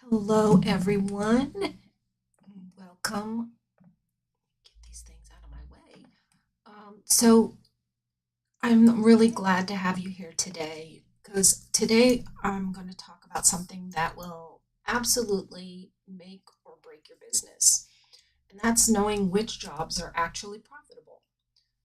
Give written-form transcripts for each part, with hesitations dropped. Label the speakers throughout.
Speaker 1: Hello, everyone. Welcome. Get these things out of my way. So, I'm really glad to have you here today because today I'm going to talk about something that will absolutely make or break your business, and that's knowing which jobs are actually profitable.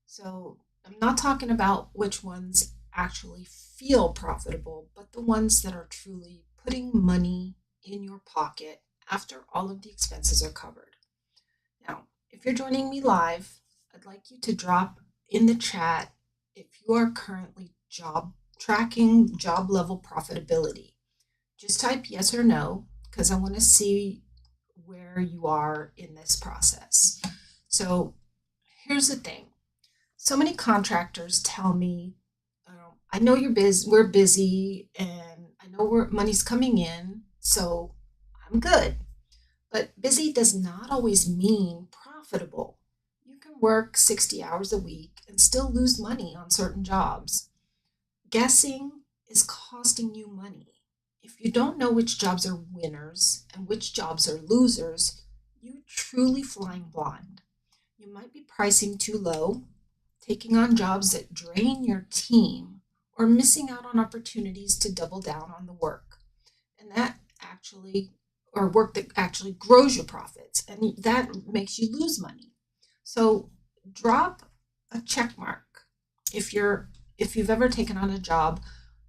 Speaker 1: So, I'm not talking about which ones actually feel profitable, but the ones that are truly putting money in your pocket after all of the expenses are covered. Now, if you're joining me live, I'd like you to drop in the chat if you are currently job tracking job level profitability. Just type yes or no because I want to see where you are in this process. So, here's the thing. So many contractors tell me, I know you're busy, we're busy, and I know money's coming in, so I'm good. But busy does not always mean profitable. You can work 60 hours a week and still lose money on certain jobs. Guessing is costing you money. If you don't know which jobs are winners and which jobs are losers, you're truly flying blind. You might be pricing too low, taking on jobs that drain your team, or missing out on opportunities to double down on the work. And that actually, or work that actually grows your profits, and that makes you lose money. So drop a check mark if you've ever taken on a job,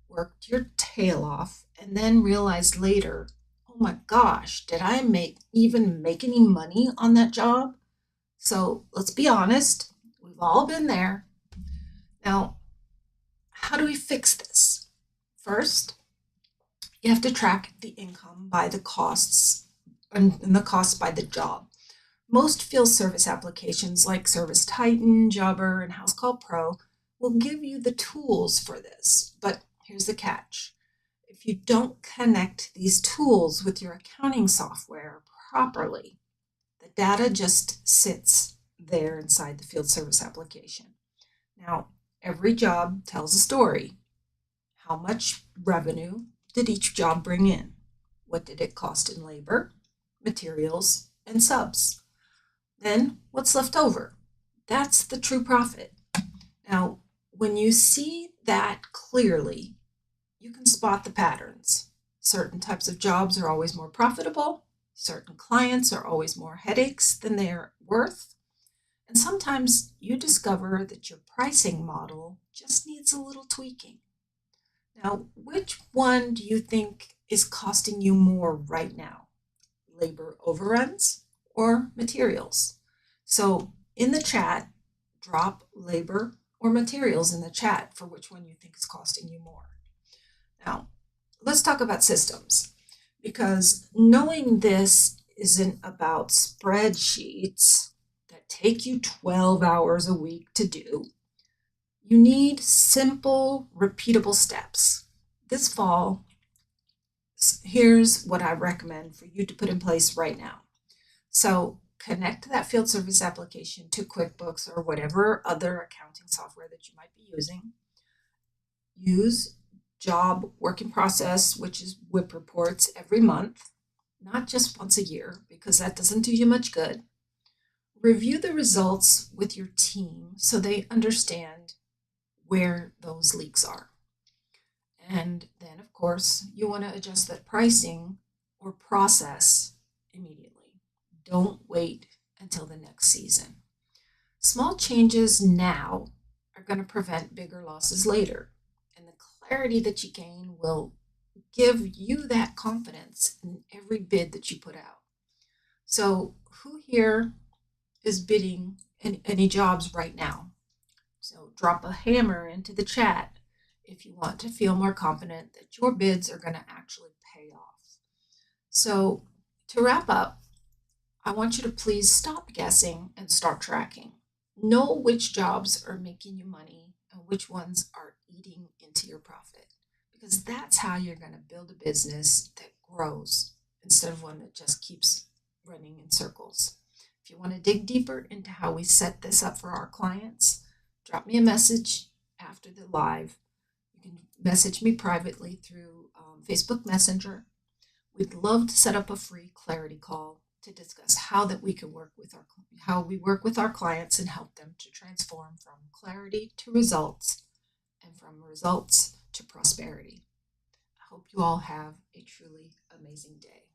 Speaker 1: worked your tail off, and then realized later, oh my gosh, did I make any money on that job? So let's be honest, we've all been there. Now, how do we fix this? First, you have to track the income by the costs and the costs by the job. Most field service applications like Service Titan, Jobber, and House Call Pro will give you the tools for this. But here's the catch. If you don't connect these tools with your accounting software properly, the data just sits there inside the field service application. Now, every job tells a story. How much revenue did each job bring in? What did it cost in labor, materials, and subs? Then what's left over? That's the true profit. Now, when you see that clearly, you can spot the patterns. Certain types of jobs are always more profitable. Certain clients are always more headaches than they're worth. And sometimes you discover that your pricing model just needs a little tweaking. Now, which one do you think is costing you more right now? Labor overruns or materials? So in the chat, drop labor or materials in the chat for which one you think is costing you more. Now, let's talk about systems because knowing this isn't about spreadsheets that take you 12 hours a week to do. You need simple, repeatable steps. This fall, here's what I recommend for you to put in place right now. So connect that field service application to QuickBooks or whatever other accounting software that you might be using. Use job work in process, which is WIP reports every month, not just once a year, because that doesn't do you much good. Review the results with your team so they understand where those leaks are. And then, of course, you want to adjust that pricing or process immediately. Don't wait until the next season. Small changes now are going to prevent bigger losses later. And the clarity that you gain will give you that confidence in every bid that you put out. So, who here is bidding any jobs right now? So, drop a hammer into the chat if you want to feel more confident that your bids are going to actually pay off. So, to wrap up, I want you to please stop guessing and start tracking. Know which jobs are making you money and which ones are eating into your profit, because that's how you're going to build a business that grows instead of one that just keeps running in circles. If you want to dig deeper into how we set this up for our clients, drop me a message after the live. You can message me privately through Facebook Messenger. We'd love to set up a free clarity call to discuss how we work with our clients and help them to transform from clarity to results and from results to prosperity. I hope you all have a truly amazing day.